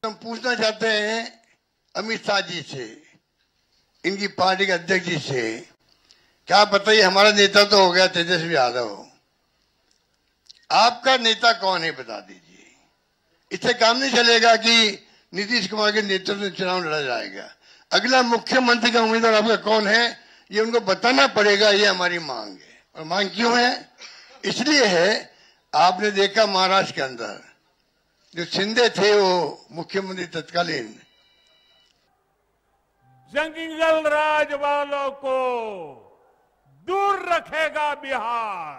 हम पूछना चाहते हैं अमित शाह जी से, इनकी पार्टी के अध्यक्ष जी से, क्या बताइए, हमारा नेता तो हो गया तेजस्वी यादव, आपका नेता कौन है बता दीजिए। इससे काम नहीं चलेगा कि नीतीश कुमार के नेतृत्व में चुनाव लड़ा जाएगा। अगला मुख्यमंत्री का उम्मीदवार आपका कौन है ये उनको बताना पड़ेगा, ये हमारी मांग है। और मांग क्यों है? इसलिए है, आपने देखा महाराष्ट्र के अंदर जो शिंदे थे वो मुख्यमंत्री तत्कालीन, जंगल राज वालों को दूर रखेगा बिहार,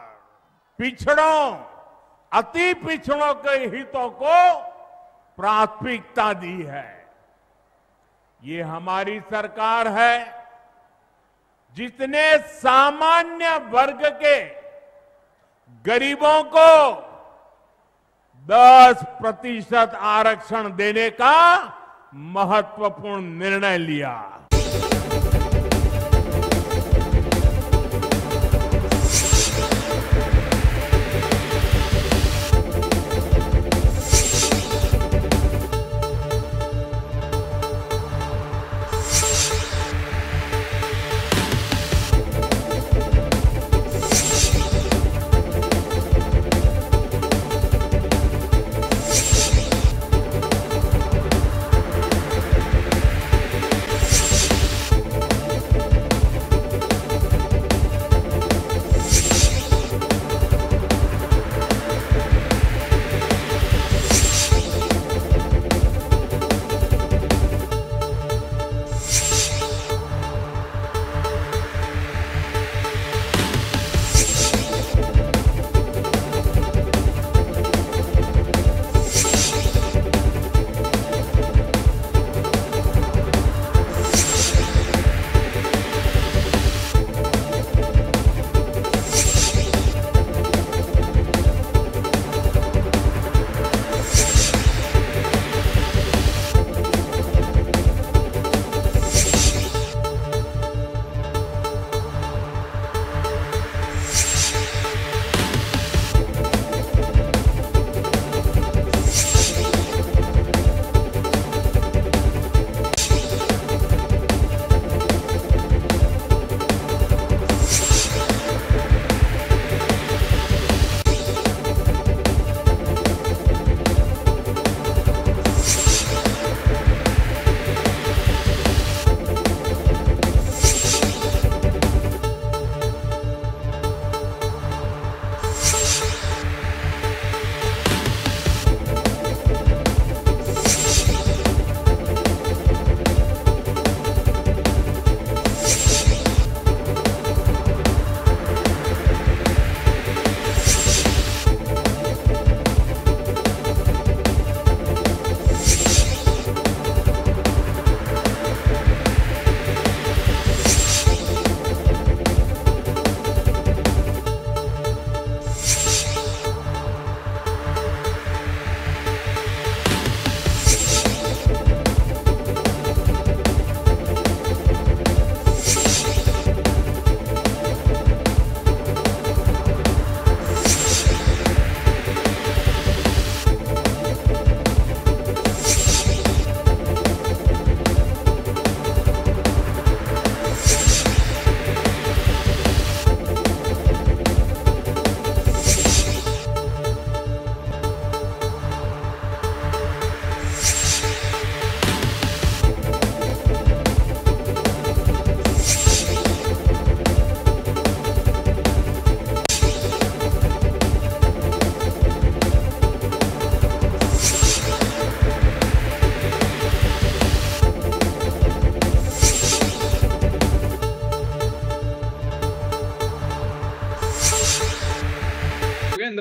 पिछड़ों अति पिछड़ों के हितों को प्राथमिकता दी है। ये हमारी सरकार है जितने सामान्य वर्ग के गरीबों को 10% आरक्षण देने का महत्वपूर्ण निर्णय लिया।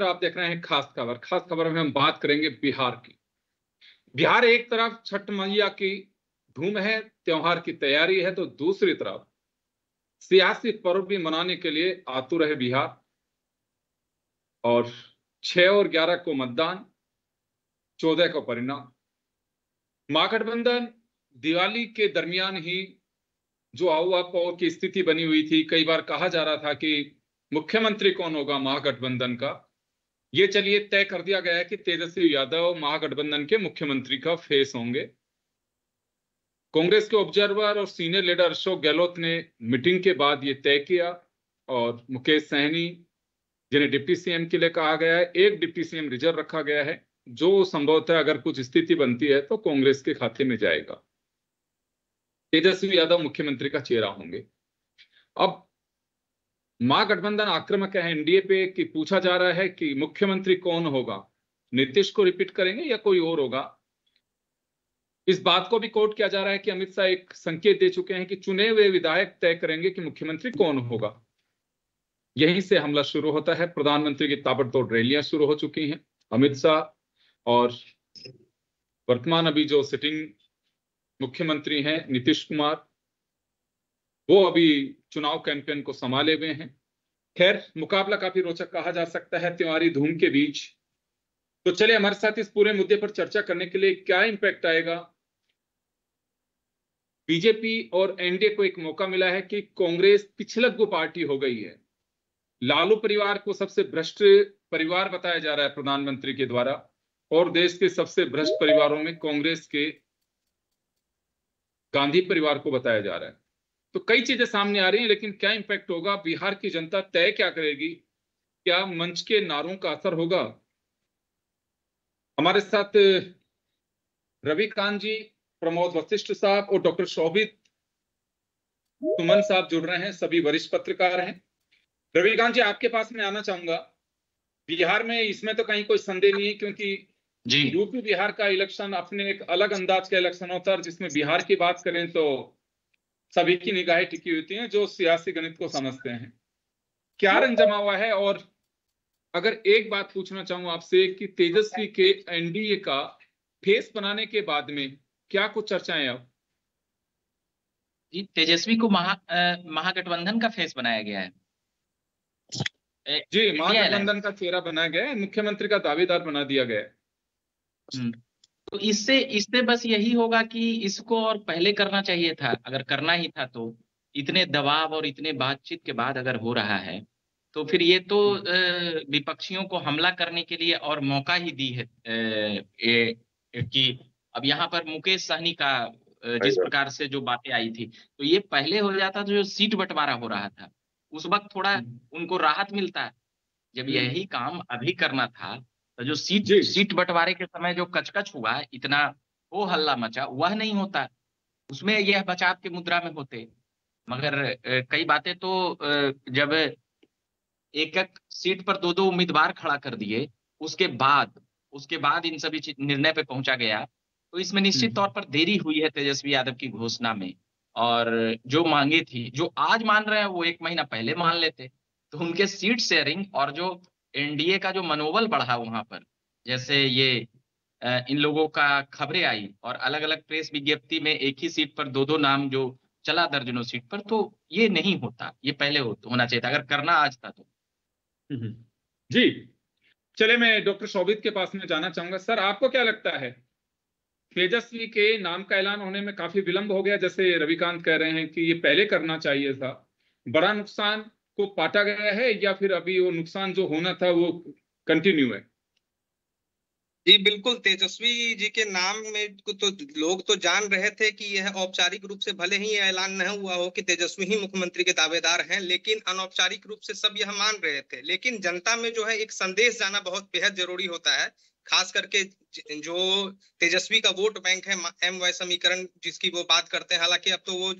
आप देख रहे हैं खास खबर में हम बात करेंगे बिहार की। बिहार एक तरफ छठ मैया की धूम है, त्योहार की तैयारी है, तो दूसरी तरफ सियासी पर्व भी मनाने के लिए आतुर है बिहार। और 6 और 11 को मतदान, 14 को परिणाम। महागठबंधन दिवाली के दरमियान ही जो अफवाह की स्थिति बनी हुई थी, कई बार कहा जा रहा था कि मुख्यमंत्री कौन होगा महागठबंधन का, ये चलिए तय कर दिया गया है कि तेजस्वी यादव महागठबंधन के मुख्यमंत्री का फेस होंगे। कांग्रेस के ऑब्जर्वर और सीनियर लीडर अशोक गहलोत ने मीटिंग के बाद ये तय किया और मुकेश सहनी जिन्हें डिप्टी सीएम के लिए कहा गया है, एक डिप्टी सीएम रिजर्व रखा गया है, जो संभवतः अगर कुछ स्थिति बनती है तो कांग्रेस के खाते में जाएगा। तेजस्वी यादव मुख्यमंत्री का चेहरा होंगे। अब महागठबंधन आक्रामक है एनडीए पे कि पूछा जा रहा है कि मुख्यमंत्री कौन होगा, नीतीश को रिपीट करेंगे या कोई और होगा। इस बात को भी कोट किया जा रहा है कि अमित शाह एक संकेत दे चुके हैं कि चुने हुए विधायक तय करेंगे कि मुख्यमंत्री कौन होगा। यहीं से हमला शुरू होता है। प्रधानमंत्री की ताबड़तोड़ रैलियां शुरू हो चुकी हैं। अमित शाह और वर्तमान अभी जो सिटिंग मुख्यमंत्री हैं नीतीश कुमार, वो अभी चुनाव कैंपेन को संभाले हुए हैं। खैर, मुकाबला काफी रोचक कहा जा सकता है त्योहारी धूम के बीच। तो चलिए हमारे साथ इस पूरे मुद्दे पर चर्चा करने के लिए क्या इम्पैक्ट आएगा। बीजेपी और एनडीए को एक मौका मिला है कि कांग्रेस पिछलग्गू पार्टी हो गई है। लालू परिवार को सबसे भ्रष्ट परिवार बताया जा रहा है प्रधानमंत्री के द्वारा, और देश के सबसे भ्रष्ट परिवारों में कांग्रेस के गांधी परिवार को बताया जा रहा है। तो कई चीजें सामने आ रही हैं, लेकिन क्या इंपैक्ट होगा, बिहार की जनता तय क्या करेगी, क्या मंच के नारों का असर होगा। हमारे साथ रविकांत जी, प्रमोद वशिष्ठ साहब और डॉक्टर शोभित सुमन साहब जुड़ रहे हैं, सभी वरिष्ठ पत्रकार हैं। रविकांत जी, आपके पास मैं आना चाहूंगा। बिहार में इसमें तो कहीं कोई संदेह नहीं है, क्योंकि यूपी बिहार का इलेक्शन अपने एक अलग अंदाज का इलेक्शन होता है, जिसमें बिहार की बात करें तो सभी की निगाहें टिकी होती हैं जो सियासी गणित को समझते हैं। क्या रंग जमा हुआ है, और अगर एक बात पूछना चाहूं आपसे कि तेजस्वी के एनडीए का फेस बनाने के बाद में क्या कुछ चर्चाएं अब? जी, तेजस्वी को महागठबंधन का फेस बनाया गया है। जी, महागठबंधन का चेहरा बनाया गया है, मुख्यमंत्री का दावेदार बना दिया गया है। तो इससे बस यही होगा कि इसको और पहले करना चाहिए था, अगर करना ही था तो। इतने दबाव और इतने बातचीत के बाद अगर हो रहा है तो फिर ये तो विपक्षियों को हमला करने के लिए और मौका ही दी है कि अब यहाँ पर मुकेश सहनी का जिस प्रकार से जो बातें आई थी, तो ये पहले हो जाता तो जो सीट बंटवारा हो रहा था उस वक्त थोड़ा उनको राहत मिलता है। जब यही काम अभी करना था तो जो सीट बंटवारे के समय जो कचकच हुआ, इतना हो हल्ला मचा, वह नहीं होता, उसमें यह बचाव के मुद्रा में होते। मगर कई बातें तो जब एक एक सीट पर दो उम्मीदवार खड़ा कर दिए, उसके बाद इन सभी निर्णय पे पहुंचा गया, तो इसमें निश्चित तौर पर देरी हुई है तेजस्वी यादव की घोषणा में। और जो मांगे थी, जो आज मान रहे हैं, वो 1 महीना पहले मान लेते तो उनके सीट शेयरिंग और जो एनडीए का जो मनोबल बढ़ा वहां पर, जैसे ये इन लोगों का खबरें आई और अलग अलग प्रेस विज्ञप्ति में एक ही सीट पर 2 नाम जो चला दर्जनों सीट पर, तो ये नहीं होता, ये पहले होना चाहिए था अगर करना आज था तो। जी, चले मैं डॉक्टर शोभित के पास में जाना चाहूंगा। सर, आपको क्या लगता है, तेजस्वी के नाम का ऐलान होने में काफी विलंब हो गया, जैसे रविकांत कह रहे हैं कि ये पहले करना चाहिए था, बड़ा नुकसान को पाटा गया है या फिर अभी वो नुकसान जो होना था वो कंटिन्यू है? जी बिल्कुल, तेजस्वी जी के नाम में तो लोग तो जान रहे थे कि यह औपचारिक रूप से भले ही ऐलान नहीं हुआ हो कि तेजस्वी ही मुख्यमंत्री के दावेदार हैं, लेकिन अनौपचारिक रूप से सब यह मान रहे थे। लेकिन जनता में जो है एक संदेश जाना बहुत बेहद जरूरी होता है, खास करके जो तेजस्वी का वोट बैंक है, एम वाई समीकरण जिसकी वो बात करते हैं, हालांकि अब तो वो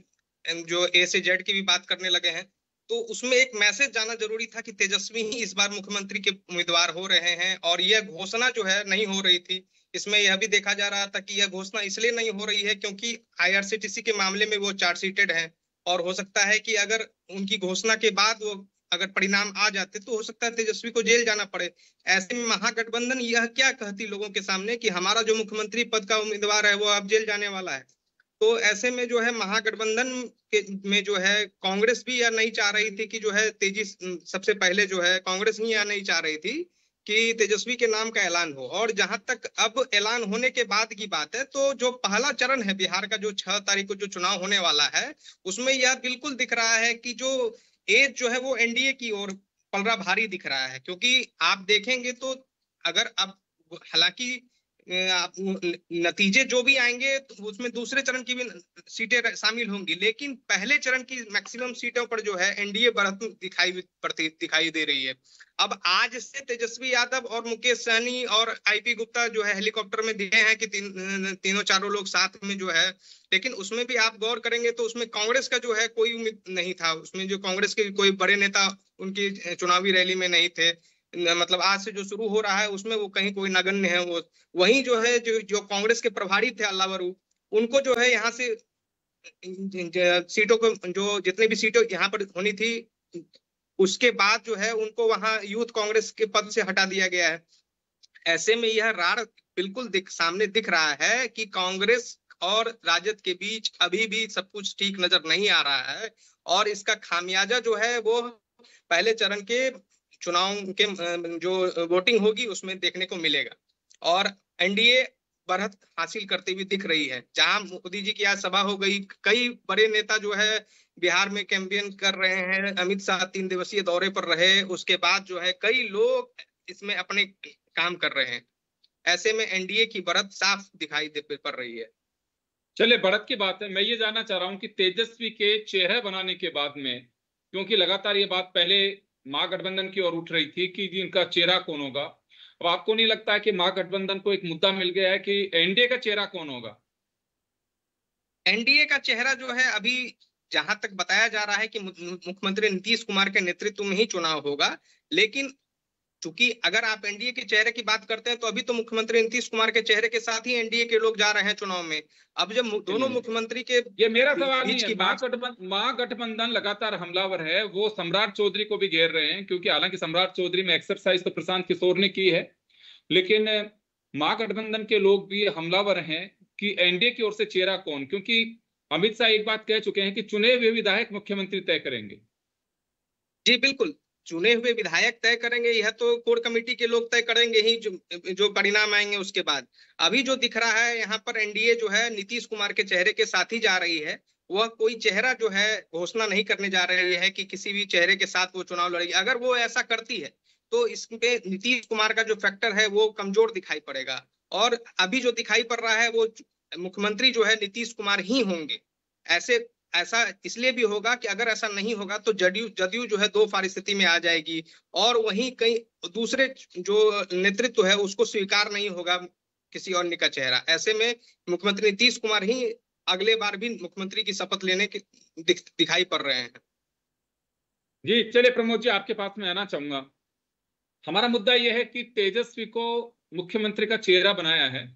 जो ए से जेड की भी बात करने लगे हैं, तो उसमें एक मैसेज जाना जरूरी था कि तेजस्वी ही इस बार मुख्यमंत्री के उम्मीदवार हो रहे हैं। और यह घोषणा जो है नहीं हो रही थी, इसमें यह भी देखा जा रहा था कि यह घोषणा इसलिए नहीं हो रही है क्योंकि आईआरसीटीसी के मामले में वो चार्जशीटेड हैं, और हो सकता है कि अगर उनकी घोषणा के बाद वो अगर परिणाम आ जाते तो हो सकता है तेजस्वी को जेल जाना पड़े। ऐसे में महागठबंधन यह क्या कहती लोगों के सामने कि हमारा जो मुख्यमंत्री पद का उम्मीदवार है वो अब जेल जाने वाला है। तो ऐसे में जो है महागठबंधन में जो है कांग्रेस भी यह नहीं चाह रही थी कि जो है तेजी, सबसे पहले जो है कांग्रेस ही यह नहीं चाह रही थी कि तेजस्वी के नाम का ऐलान हो। और जहां तक अब ऐलान होने के बाद की बात है, तो जो पहला चरण है बिहार का, जो 6 तारीख को जो चुनाव होने वाला है, उसमें यह बिल्कुल दिख रहा है कि जो एज जो है वो एनडीए की ओर पलड़ा भारी दिख रहा है। क्योंकि आप देखेंगे तो अगर अब हालांकि नतीजे जो भी आएंगे तो उसमें दूसरे चरण की भी सीटें शामिल होंगी, लेकिन पहले चरण की मैक्सिमम सीटों पर जो है एनडीए बढ़त दिखाई दे रही है। अब आज से तेजस्वी यादव और मुकेश सहनी और आईपी गुप्ता जो है हेलीकॉप्टर में दिए हैं कि तीनों चारों लोग साथ में जो है, लेकिन उसमें भी आप गौर करेंगे तो उसमें कांग्रेस का जो है कोई उम्मीद नहीं था। उसमें जो कांग्रेस के कोई बड़े नेता उनकी चुनावी रैली में नहीं थे। मतलब आज से जो शुरू हो रहा है उसमें वो कहीं कोई नगण्य है। वो वहीं जो है जो कांग्रेस के प्रभारी थे अल्लावरू, उनको जो है यहाँ से सीटों को जो जितने भी सीटों यहाँ पर होनी थी उसके बाद जो है उनको वहां यूथ कांग्रेस के पद से हटा दिया गया है। ऐसे में यह रार बिल्कुल सामने दिख रहा है कि कांग्रेस और राजद के बीच अभी भी सब कुछ ठीक नजर नहीं आ रहा है, और इसका खामियाजा जो है वो पहले चरण के चुनाव के जो वोटिंग होगी उसमें देखने को मिलेगा। और एनडीए बढ़त हासिल करती हुई दिख रही है। जहां मोदी जी की आज सभा हो गई, कई बड़े नेता जो है बिहार में कैंपेन कर रहे हैं, अमित शाह 3 दिवसीय दौरे पर रहे, उसके बाद जो है कई लोग इसमें अपने काम कर रहे हैं। ऐसे में एनडीए की बढ़त साफ दिखाई पड़ रही है। चलिए, बढ़त की बात है, मैं ये जानना चाह रहा हूं कि तेजस्वी के चेहरे बनाने के बाद में, क्योंकि लगातार ये बात पहले महागठबंधन की ओर उठ रही थी कि इनका चेहरा कौन होगा, अब आपको नहीं लगता है कि महागठबंधन को एक मुद्दा मिल गया है कि एनडीए का चेहरा कौन होगा? एनडीए का चेहरा जो है अभी जहां तक बताया जा रहा है कि मुख्यमंत्री नीतीश कुमार के नेतृत्व में ही चुनाव होगा, लेकिन चूंकि अगर आप एनडीए के चेहरे की बात करते हैं तो अभी तो मुख्यमंत्री नीतीश कुमार के चेहरे के साथ ही एनडीए के लोग जा रहे हैं चुनाव में। अब जब दोनों मुख्यमंत्री के ये मेरा सवाल नहीं है, महागठबंधन लगातार हमलावर है, वो सम्राट चौधरी को भी घेर रहे हैं, क्योंकि हालांकि सम्राट चौधरी में एक्सरसाइज तो प्रशांत किशोर ने की है, लेकिन महागठबंधन के लोग भी हमलावर हैं कि एनडीए की ओर से चेहरा कौन, क्योंकि अमित शाह एक बात कह चुके हैं कि चुने हुए विधायक मुख्यमंत्री तय करेंगे। जी बिल्कुल, चुने हुए विधायक तय करेंगे, यह तो कोर कमेटी के लोग तय करेंगे ही, जो परिणाम आएंगे उसके बाद। अभी जो दिख रहा है यहाँ पर एनडीए जो है नीतीश कुमार के चेहरे के साथ ही जा रही है। वह कोई चेहरा जो है घोषणा नहीं करने जा रही है कि किसी भी चेहरे के साथ वो चुनाव लड़ेगी। अगर वो ऐसा करती है तो इसपे नीतीश कुमार का जो फैक्टर है वो कमजोर दिखाई पड़ेगा, और अभी जो दिखाई पड़ रहा है वो मुख्यमंत्री जो है नीतीश कुमार ही होंगे। ऐसा इसलिए भी होगा कि अगर ऐसा नहीं होगा तो जदयू जो है 2 फार स्थिति में आ जाएगी, और वहीं कई दूसरे जो नेतृत्व है उसको स्वीकार नहीं होगा किसी और का चेहरा। ऐसे में मुख्यमंत्री नीतीश कुमार ही अगले बार भी मुख्यमंत्री की शपथ लेने के दिखाई पड़ रहे हैं। जी चलिए प्रमोद जी, आपके पास में आना चाहूंगा। हमारा मुद्दा यह है कि तेजस्वी को मुख्यमंत्री का चेहरा बनाया है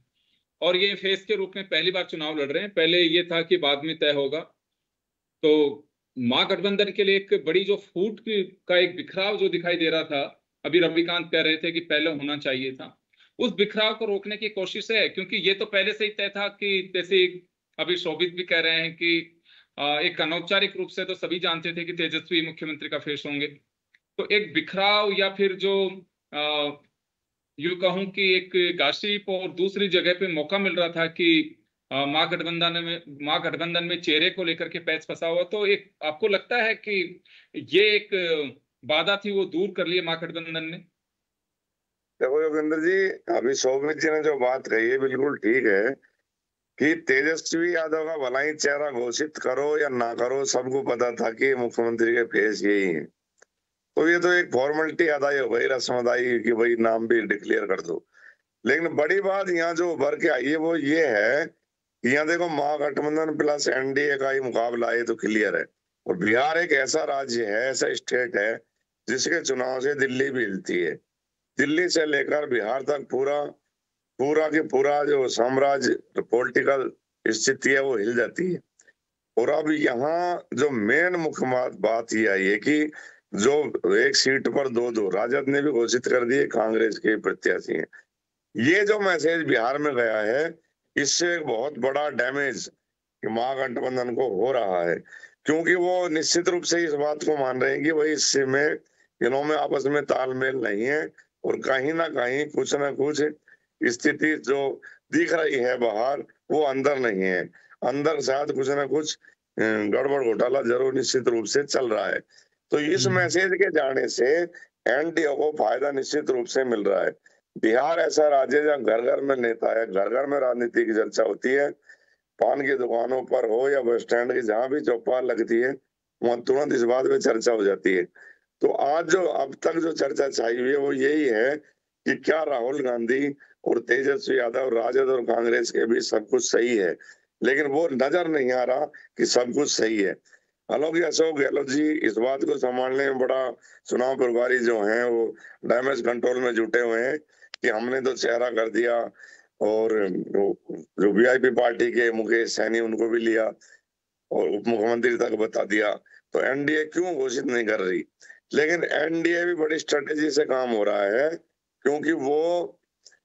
और ये फेस के रूप में पहली बार चुनाव लड़ रहे हैं। पहले ये था कि बाद में तय होगा। तो महागठबंधन के लिए एक बड़ी जो फूट का एक बिखराव जो दिखाई दे रहा था, अभी रविकांत कह रहे थे कि पहले होना चाहिए था, उस बिखराव को रोकने की कोशिश है, क्योंकि ये तो पहले से ही तय था कि जैसे अभी शोभित भी कह रहे हैं कि एक अनौपचारिक रूप से तो सभी जानते थे कि तेजस्वी मुख्यमंत्री का फेस होंगे। तो एक बिखराव या फिर जो यूं कहूं कि एक गासिप और दूसरी जगह पे मौका मिल रहा था कि महागठबंधन में चेहरे को लेकर के पैच फंसा हुआ, तो एक आपको लगता है कि ये एक बाधा थी वो दूर कर लिए महागठबंधन ने? देखो योगेंद्र जी, अभी शोभित जी ने जो बात कही है बिल्कुल ठीक है कि तेजस्वी यादव का भला ही चेहरा घोषित करो या ना करो, सबको पता था कि मुख्यमंत्री के फेस यही है। तो ये तो एक फॉर्मेलिटी अदाई हो गई, रस्म अदाई कि भाई नाम भी डिक्लेयर कर दो। लेकिन बड़ी बात यहाँ जो उभर के आई है वो ये है कि यहाँ देखो महागठबंधन प्लस एनडीए का ही मुकाबला है तो क्लियर है। और बिहार एक ऐसा राज्य है, ऐसा स्टेट है जिसके चुनाव से दिल्ली भी हिलती है। दिल्ली से लेकर बिहार तक पूरा के पूरा जो साम्राज्य पॉलिटिकल स्थिति है वो हिल जाती है। और अब यहाँ जो मेन मुख्य बात ये आई है कि जो एक सीट पर 2-2 राजद ने भी घोषित कर दिए, कांग्रेस के प्रत्याशी हैं। ये जो मैसेज बिहार में गया है, इससे बहुत बड़ा डैमेज महागठबंधन को हो रहा है, क्योंकि वो निश्चित रूप से इस बात को मान रहे हैं कि भाई इसमें इनों में आपस में तालमेल नहीं है और कहीं ना कहीं कुछ ना कुछ स्थिति जो दिख रही है बाहर वो अंदर नहीं है। अंदर शायद कुछ ना कुछ गड़बड़ घोटाला जरूर निश्चित रूप से चल रहा है। तो इस मैसेज के जाने से एनडीए को फायदा निश्चित रूप से मिल रहा है। बिहार ऐसा राज्य है जहाँ घर घर में नेता है, घर घर में राजनीति की चर्चा होती है। पान की दुकानों पर हो या बस स्टैंड की जहां भी चौपाल लगती है, वहां तुरंत इस बात पे चर्चा हो जाती है। तो आज जो अब तक जो चर्चा छाई हुई है वो यही है कि क्या राहुल गांधी और तेजस्वी यादव, राजद और कांग्रेस के बीच सब कुछ सही है, लेकिन वो नजर नहीं आ रहा कि सब कुछ सही है। हालांकि अशोक गहलोत जी इस बात को संभालने में बड़ा, चुनाव प्रभारी जो हैं वो डैमेज कंट्रोल में जुटे हुए हैं कि हमने तो चेहरा कर दिया, और जो वीआईपी पार्टी के मुकेश सैनी उनको भी लिया और उप मुख्यमंत्री तक बता दिया। तो एनडीए क्यों घोषित नहीं कर रही? लेकिन एनडीए भी बड़ी स्ट्रेटेजी से काम हो रहा है, क्योंकि वो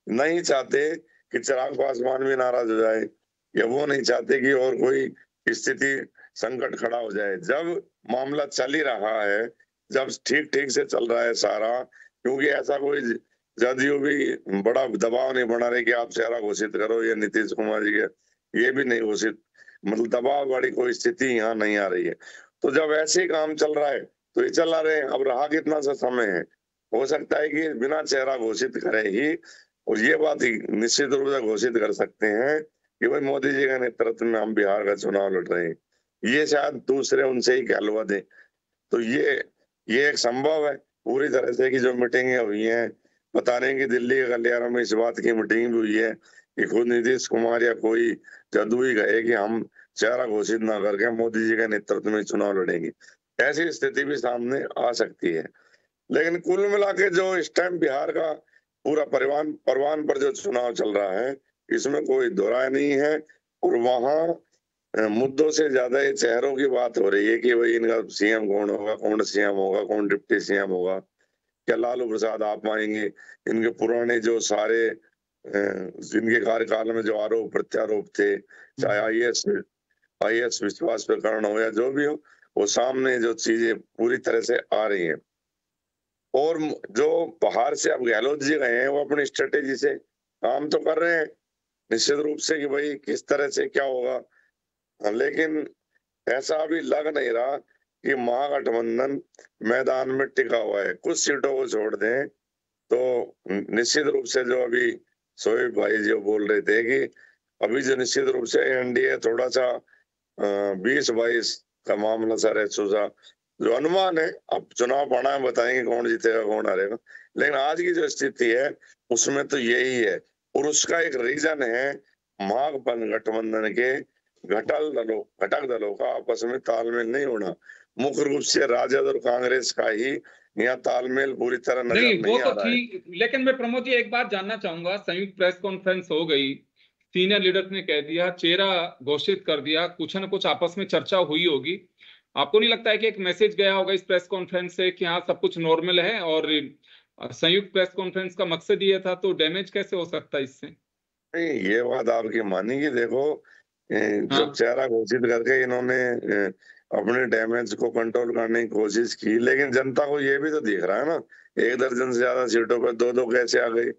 नहीं चाहते कि चिराग पासवान भी नाराज हो जाए, या वो नहीं चाहते कि और कोई स्थिति संकट खड़ा हो जाए। जब मामला चल ही रहा है, जब ठीक ठीक से चल रहा है सारा, क्योंकि ऐसा कोई जदयू भी बड़ा दबाव नहीं बना रहे कि आप चेहरा घोषित करो, या नीतीश कुमार जी के ये भी नहीं घोषित, मतलब दबाव वाली कोई स्थिति यहाँ नहीं आ रही है। तो जब ऐसे ही काम चल रहा है तो ये चला रहे हैं। अब रहा कितना सा समय है, हो सकता है कि बिना चेहरा घोषित करे ही, और ये बात ही निश्चित रूप से घोषित कर सकते हैं कि भाई मोदी जी के नेतृत्व में हम बिहार का चुनाव लड़ रहे हैं, ये शायद दूसरे उनसे ही कहलवा दें। तो ये एक संभव है पूरी तरह से कि जो मीटिंगें हुई हैं, बता रहे हैं कि दिल्ली के गलियारों में इस बात की मीटिंग भी हुई है कि खुद नीतीश कुमार या कोई जदयू ही कहे कि हम चेहरा घोषित ना करके मोदी जी के नेतृत्व में चुनाव लड़ेंगे। ऐसी स्थिति भी सामने आ सकती है। लेकिन कुल मिला के जो इस टाइम बिहार का पूरा परवान पर जो चुनाव चल रहा है, इसमें कोई दो राय नहीं है। और वहां मुद्दों से ज्यादा ये चेहरों की बात हो रही है कि भाई इनका सीएम कौन होगा, कौन सीएम होगा, कौन डिप्टी सीएम होगा, क्या लालू प्रसाद आप आएंगे, इनके पुराने जो सारे जिनके कार्यकाल में जो आरोप प्रत्यारोप थे, चाहे आईएएस विश्वास प्रकरण हो या जो भी हो, वो सामने जो चीजें पूरी तरह से आ रही हैं। और जो बाहर से अब गहलोत जी गए हैं वो अपनी स्ट्रेटेजी से काम तो कर रहे हैं निश्चित रूप से कि भाई किस तरह से क्या होगा, लेकिन ऐसा अभी लग नहीं रहा कि महागठबंधन मैदान में टिका हुआ है। कुछ सीटों को छोड़ दें तो निश्चित रूप से जो अभी शोएब भाई जो बोल रहे थे कि अभी जो निश्चित रूप से एनडीए थोड़ा सा 20-22 का मामला सर है सुझा जो अनुमान है, अब चुनाव पड़ा है बताएंगे कौन जीतेगा कौन हारेगा, लेकिन आज की जो स्थिति है उसमें तो यही है। और उसका एक रीजन है महागठबंधन के घटक दलों का आपस में तालमेल नहीं होना। मुख्य रूप से राजद और कांग्रेस का ही यहाँ तालमेल पूरी तरह नजर नहीं आ रहा है। लेकिन मैं प्रमोद जी एक बात जानना चाहूंगा, संयुक्त प्रेस कॉन्फ्रेंस हो गई, सीनियर लीडर ने कह दिया, चेहरा घोषित कर दिया, कुछ न कुछ आपस में चर्चा हुई होगी, आपको नहीं लगता है कि एक मैसेज गया होगा इस प्रेस कॉन्फ्रेंस से कि हाँ सब कुछ नॉर्मल है, और संयुक्त प्रेस कॉन्फ्रेंस का मकसद ये था, तो डैमेज कैसे हो सकता है इससे? नहीं, ये बात आपकी मानी कि देखो जब चेहरा घोषित करके इन्होंने अपने डैमेज को कंट्रोल करने की कोशिश की, लेकिन जनता को ये भी तो दिख रहा है ना, 1 दर्जन से ज्यादा सीटों पर 2-2 कैसे आ गई।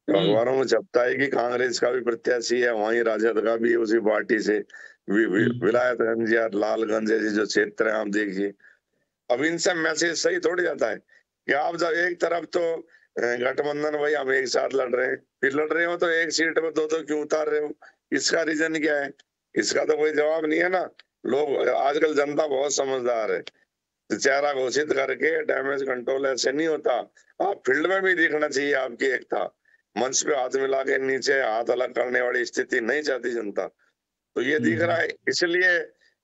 अखबारों में छपता है कि कांग्रेस का भी प्रत्याशी है, वहीं राजद का भी उसी पार्टी से, विलायतगंज या लालगंज जैसे जो क्षेत्र है आप देखिए। अब इनसे मैसेज सही थोड़ी जाता है कि आप जब एक तरफ तो गठबंधन भाई हम एक साथ लड़ रहे हैं, फिर लड़ रहे हो तो एक सीट पर 2-2 क्यों उतार रहे हो, इसका रीजन क्या है? इसका तो कोई जवाब नहीं है ना। लोग आजकल जनता बहुत समझदार है, तो चेहरा घोषित करके डैमेज कंट्रोल ऐसे नहीं होता। आप फील्ड में भी दिखना चाहिए आपकी एकता, मंच पे हाथ मिला के नीचे हाथ अलग करने वाली स्थिति नहीं चाहती जनता, तो ये दिख रहा है। इसलिए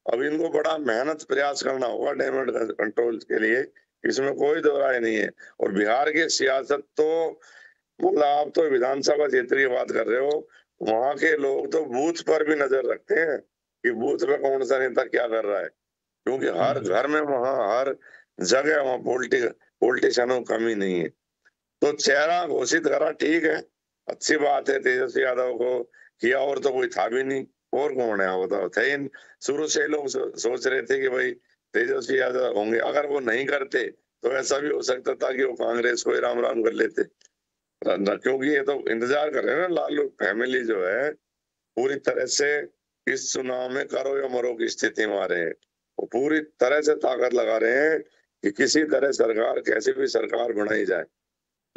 अब इनको बड़ा मेहनत प्रयास करना होगा डैमेज कंट्रोल के लिए, इसमें कोई दो राय नहीं है। और बिहार की सियासत तो मतलब आप तो विधानसभा क्षेत्र की बात कर रहे हो, वहां के लोग तो बूथ पर भी नजर रखते हैं कि बूथ पे कौन सा नेता क्या कर रहा है, क्योंकि हर घर में वहां हर जगह वहां पॉलिटिशियनों की कमी नहीं है। तो चेहरा घोषित करा, ठीक है, अच्छी बात है, तेजस्वी यादव को किया, और तो कोई था भी नहीं, और कौन है बताओ। थे शुरू से लोग सोच रहे थे कि भाई तेजस्वी यादव होंगे, अगर वो नहीं करते तो ऐसा भी हो सकता था कि वो कांग्रेस को राम राम कर लेते, क्योंकि ये तो इंतजार कर रहे हैं ना, लालू फैमिली जो है पूरी तरह से इस चुनाव में करो या मरो की स्थिति में आ रहे हैं। वो पूरी तरह से ताकत लगा रहे हैं कि किसी तरह सरकार, कैसी भी सरकार बनाई जाए।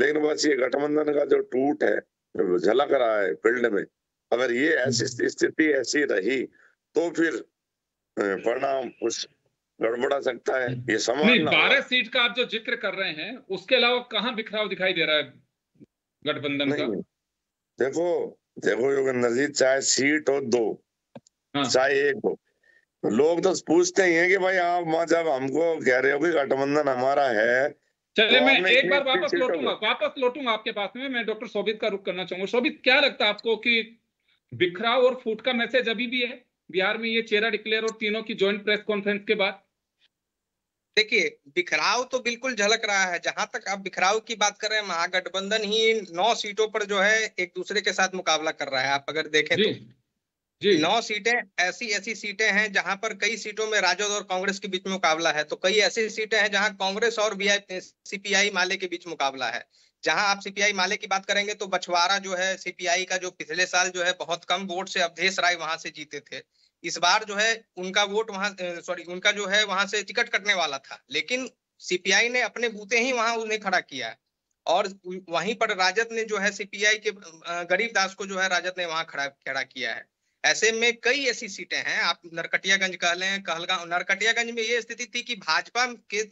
लेकिन बस ये गठबंधन का जो टूट है, जो झलक रहा है फील्ड में, अगर ये ऐसी स्थिति ऐसी रही तो फिर परिणाम कुछ गड़बड़ा सकता है। ये समान नहीं, 12 सीट का आप जो जिक्र कर रहे हैं, उसके अलावा कहाँ बिखराव दिखाई दे रहा है गठबंधन का? देखो योगेंद्र जी, चाहे सीट हो 2, चाहे 1 हो, लोग तो पूछते ही हैं कि भाई आप जब हमको कह रहे हो कि गठबंधन हमारा है। चलिए, तो मैं एक बार वापस लौटूंगा आपके पास में। मैं डॉक्टर शोभित का रुख करना चाहूंगा। शोभित, क्या लगता है आपको कि बिखराव और फूट का मैसेज अभी भी है बिहार में, ये चेहरा डिक्लेयर और तीनों की ज्वाइंट प्रेस कॉन्फ्रेंस के बाद? देखिए, बिखराव तो बिल्कुल झलक रहा है। जहां तक आप बिखराव की बात कर रहे हैं, महागठबंधन ही 9 सीटों पर जो है एक दूसरे के साथ मुकाबला कर रहा है। आप अगर देखें तो जी 9 सीटें ऐसी सीटें हैं जहां पर कई सीटों में राजद और कांग्रेस के बीच मुकाबला है, तो कई ऐसी सीटें हैं जहां कांग्रेस और सीपीआई माले के बीच मुकाबला है। जहां आप सीपीआई माले की बात करेंगे तो बछवाड़ा जो है सीपीआई का, जो पिछले साल जो है बहुत कम वोट से अवधेश राय वहां से जीते थे, इस बार जो है उनका वोट उनका जो है वहां से टिकट कटने वाला था, लेकिन सीपीआई ने अपने बूते ही वहां उन्हें खड़ा किया और वहीं पर राजद ने जो है सीपीआई के गरीबदास को जो है राजद ने वहां खड़ा किया है। ऐसे में कई ऐसी सीटें हैं, आप नरकटियागंज कह लें, कहलगांव। नरकटियागंज में ये स्थिति थी कि भाजपा के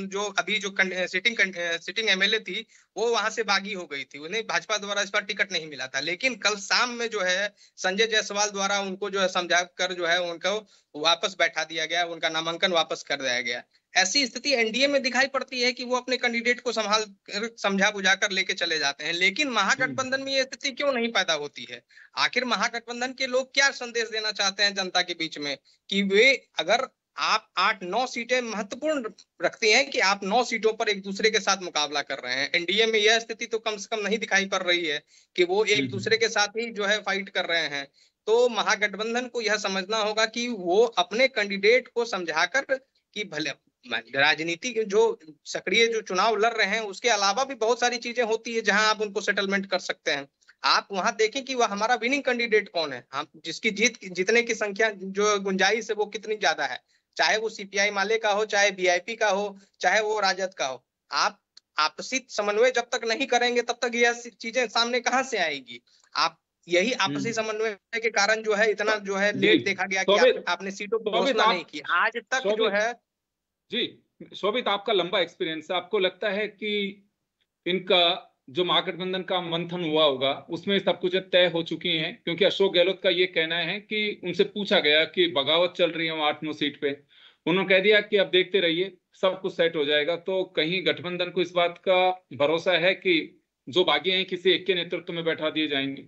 जो अभी जो सिटिंग एमएलए थी, वो वहां से बागी हो गई थी, उन्हें भाजपा द्वारा इस बार टिकट नहीं मिला था। लेकिन कल शाम में जो है संजय जायसवाल द्वारा उनको जो है समझा कर जो है उनको वापस बैठा दिया गया, उनका नामांकन वापस कर दिया गया। ऐसी स्थिति एनडीए में दिखाई पड़ती है कि वो अपने कैंडिडेट को समझा बुझा कर लेके चले जाते हैं, लेकिन महागठबंधन में ये स्थिति क्यों नहीं पैदा होती है? आखिर महागठबंधन के लोग क्या संदेश देना चाहते हैं जनता के बीच में कि वे, अगर आप 8-9 सीटें महत्वपूर्ण रखती हैं कि आप 9 सीटों पर एक दूसरे के साथ मुकाबला कर रहे हैं, एनडीए में यह स्थिति तो कम से कम नहीं दिखाई पड़ रही है कि वो एक दूसरे के साथ ही जो है फाइट कर रहे हैं। तो महागठबंधन को यह समझना होगा कि वो अपने कैंडिडेट को समझाकर कि भले राजनीति के जो सक्रिय जो चुनाव लड़ रहे हैं, उसके अलावा भी बहुत सारी चीजें होती है जहां आप उनको सेटलमेंट कर सकते हैं। आप वहां देखें कि वह हमारा विनिंग कैंडिडेट कौन है, हम जिसकी जीतने की संख्या जो गुंजाइश है वो कितनी ज्यादा है, चाहे वो सीपीआई माले का हो, चाहे वीआईपी का हो, चाहे वो राजद का हो। आप आपसी समन्वय जब तक नहीं करेंगे तब तक यह चीजें सामने कहाँ से आएगी? आप यही आपसी समन्वय के कारण जो है इतना जो है लेट देखा गया कि आपने सीटों पर घोषणा नहीं की आज तक जो है। जी शोभित, आपका लंबा एक्सपीरियंस है, आपको लगता है कि इनका जो महागठबंधन का मंथन हुआ होगा उसमें सब कुछ तय हो चुकी हैं? क्योंकि अशोक गहलोत का ये कहना है कि उनसे पूछा गया कि बगावत चल रही है 8-9 सीट पे, उन्होंने कह दिया कि अब देखते रहिए सब कुछ सेट हो जाएगा। तो कहीं गठबंधन को इस बात का भरोसा है कि जो बागी हैं किसी एक के नेतृत्व में बैठा दिए जाएंगे?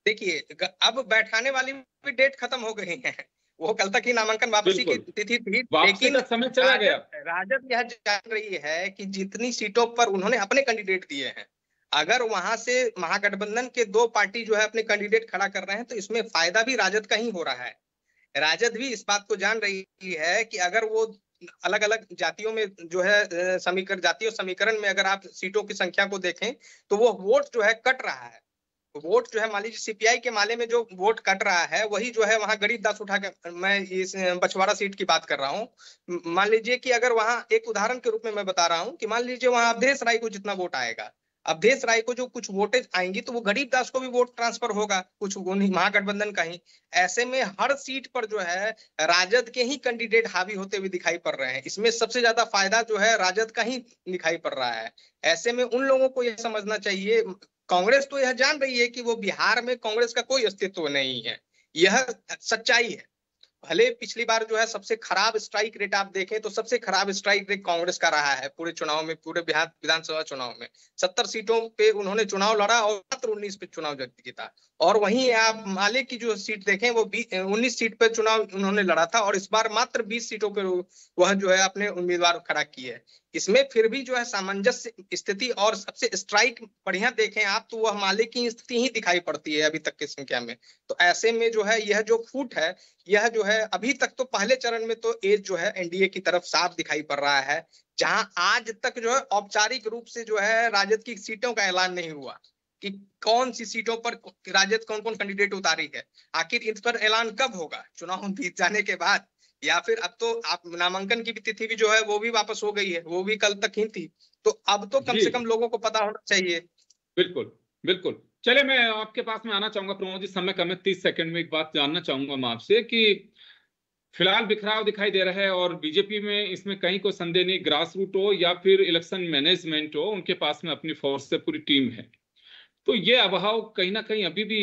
देखिए, अब बैठाने वाली भी डेट खत्म हो गई है, वो कल तक ही नामांकन वापसी की तिथि थी, लेकिन समय चला गया। राजद यह जान रही है कि जितनी सीटों पर उन्होंने अपने कैंडिडेट दिए हैं, अगर वहां से महागठबंधन के 2 पार्टी जो है अपने कैंडिडेट खड़ा कर रहे हैं तो इसमें फायदा भी राजद का ही हो रहा है। राजद भी इस बात को जान रही है कि अगर वो अलग अलग जातियों में जो है जातीय समीकरण में अगर आप सीटों की संख्या को देखें तो वो वोट जो है कट रहा है। वोट जो है मान लीजिए सीपीआई के माले में जो वोट कट रहा है वही जो है वहां गरीबदास उठा के, मैं इस बछवाड़ा सीट की बात कर रहा हूँ, मान लीजिए कि अगर वहां एक उदाहरण के रूप में मैं बता रहा हूँ कि मान लीजिए वहां अवधेश राय को जितना वोट आएगा, अवधेश राय को जो कुछ वोटेज आएंगी तो वो गरीबदास को भी वोट ट्रांसफर होगा, कुछ महागठबंधन का ही। ऐसे में हर सीट पर जो है राजद के ही कैंडिडेट हावी होते हुए दिखाई पड़ रहे हैं, इसमें सबसे ज्यादा फायदा जो है राजद का ही दिखाई पड़ रहा है। ऐसे में उन लोगों को यह समझना चाहिए, कांग्रेस तो यह जान रही है कि वो बिहार में कांग्रेस का कोई अस्तित्व नहीं है, यह सच्चाई है। भले पिछली बार जो है सबसे खराब स्ट्राइक रेट आप देखें तो सबसे खराब स्ट्राइक रेट कांग्रेस का रहा है पूरे चुनाव में, पूरे बिहार विधानसभा चुनाव में 70 सीटों पे उन्होंने चुनाव लड़ा और मात्र 19 पे चुनाव जीता। और वहीं आप माले की जो सीट देखें वो 19 सीट पे चुनाव उन्होंने लड़ा था और इस बार मात्र 20 सीटों पे वह जो है अपने उम्मीदवार खड़ा किए है। इसमें फिर भी जो है सामंजस्य स्थिति और सबसे स्ट्राइक बढ़िया देखें आप तो वह माले की स्थिति ही दिखाई पड़ती है अभी तक की संख्या में। तो ऐसे में जो है यह जो फूट है यह जो है अभी तक तो पहले चरण में तो एज जो है एनडीए की तरफ साफ दिखाई पड़ रहा है, जहां आज तक जो है औपचारिक रूप से जो है राजद की सीटों का ऐलान नहीं हुआ कि कौन सी सीटों पर राजद कौन कौन कैंडिडेट उतारी है। आखिर इस पर ऐलान कब होगा? चुनाव बीत जाने के बाद, या फिर अब तो आप नामांकन की तिथि भी जो है वो भी वापस हो गई है, वो भी कल तक ही थी। तो अब तो कम से कम लोगों को पता होना चाहिए। बिल्कुल बिल्कुल। चले, मैं आपके पास में आना चाहूंगा प्रमोद जी, समय कम है, 30 सेकंड में एक बात जानना चाहूंगा मैं आपसे कि फिलहाल बिखराव दिखाई दे रहा है और बीजेपी में इसमें कहीं कोई संदेह नहीं, ग्रास रूट हो या फिर इलेक्शन मैनेजमेंट हो, उनके पास में अपनी फोर्स से पूरी टीम है। तो ये अभाव कहीं ना कहीं अभी भी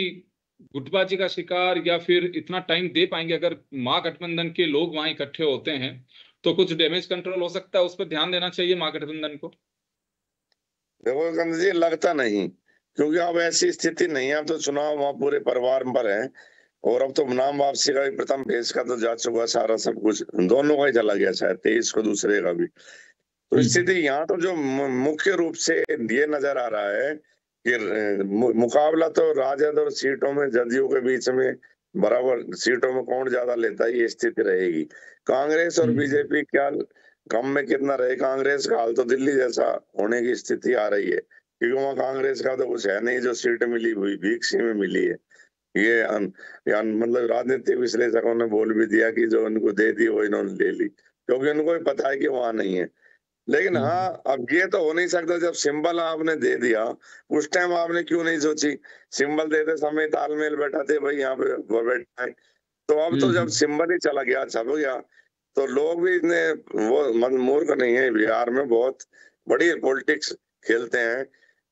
गुटबाजी का शिकार, या फिर इतना टाइम दे पाएंगे? अगर महागठबंधन के लोग वहां इकट्ठे होते हैं तो कुछ डैमेज कंट्रोल हो सकता है, उस पर ध्यान देना चाहिए महागठबंधन को। देखो गंध जी, लगता नहीं, क्योंकि अब ऐसी स्थिति नहीं है। अब तो चुनाव वहां पूरे परिवार पर है और अब तो नाम वापसी का भी प्रथम फेज का तो जा चुका सारा, सब कुछ दोनों का ही चला गया, शायद 23 को दूसरे का भी। तो स्थिति यहाँ तो जो मुख्य रूप से ये नजर आ रहा है कि मुकाबला तो राजद और सीटों में जदयू के बीच में बराबर, सीटों में कौन ज्यादा लेता है ये स्थिति रहेगी। कांग्रेस और बीजेपी क्या कम में कितना रहे, कांग्रेस का हाल तो दिल्ली जैसा होने की स्थिति आ रही है, क्योंकि वहाँ कांग्रेस का तो कुछ है नहीं, जो सीट मिली हुई भीख में मिली है। ये मतलब राजनीतिक विश्लेषकों ने बोल भी दिया कि जो उनको दे दी वो इन्होंने ले ली, क्योंकि उनको भी पता है कि वहां नहीं है। लेकिन हाँ, अब ये तो हो नहीं सकता, जब सिंबल आपने दे दिया उस टाइम आपने क्यों नहीं सोची? सिंबल देते समय तालमेल बैठा थे भाई यहाँ पे वो बैठा है, तो अब तो जब सिंबल ही चला गया, छप गया, तो लोग भी इतने वो मूर्ख नहीं है, बिहार में बहुत बड़ी पॉलिटिक्स खेलते हैं।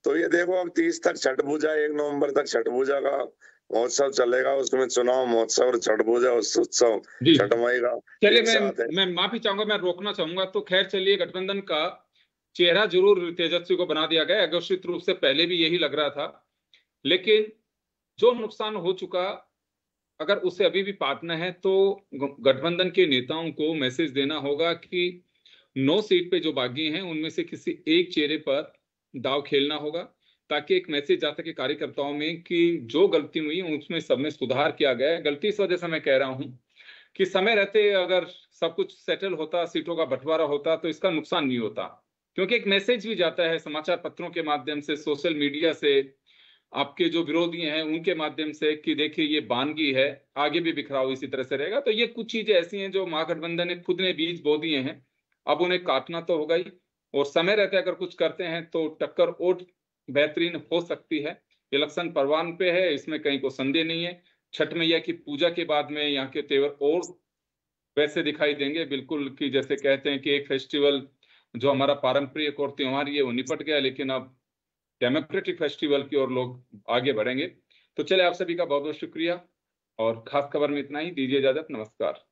तो ये देखो, अब 30 तक छठ पूजा, 1 नवंबर तक छठ पूजा का महोत्सव चलेगा, उसमें चुनाव महोत्सव और छठ पूजा उत्सव छठ मई का। चलिए, मैं माफी चाहूंगा, मैं रोकना चाहूंगा। तो खैर चलिए, गठबंधन का चेहरा जरूर तेजस्वी को बना दिया गया, अघोषित रूप से पहले भी यही लग रहा था, लेकिन जो नुकसान हो चुका, अगर उसे अभी भी पाटना है तो गठबंधन के नेताओं को मैसेज देना होगा कि 9 सीट पे जो बागी हैं उनमें से किसी एक चेहरे पर दाव खेलना होगा, ताकि एक मैसेज जा सके कार्यकर्ताओं में कि जो गलती हुई उसमें सब में सुधार किया गया है। गलती इस वजह से मैं कह रहा हूं कि समय रहते अगर सब कुछ सेटल होता, सीटों का बंटवारा होता, तो इसका नुकसान नहीं होता, क्योंकि एक मैसेज भी जाता है समाचार पत्रों के माध्यम से, सोशल मीडिया से, आपके जो विरोधी हैं उनके माध्यम से कि देखिए ये बानगी है, आगे भी बिखराव इसी तरह से रहेगा। तो ये कुछ चीजें ऐसी हैं जो महागठबंधन ने खुद ने बीज बो दिए हैं, अब उन्हें काटना तो होगा ही, और समय रहते अगर कुछ करते हैं तो टक्कर और बेहतरीन हो सकती है। इलेक्शन परवान पे है, इसमें कहीं को संदेह नहीं है। छठ मैया की पूजा के बाद में यहाँ के तेवर और वैसे दिखाई देंगे, बिल्कुल कि जैसे कहते हैं कि एक फेस्टिवल जो हमारा पारंपरिक और त्योहार ये वो निपट गया, लेकिन अब डेमोक्रेटिक फेस्टिवल की ओर लोग आगे बढ़ेंगे। तो चले, आप सभी का बहुत बहुत शुक्रिया, और खास खबर में इतना ही, दीजिए इजाजत, नमस्कार।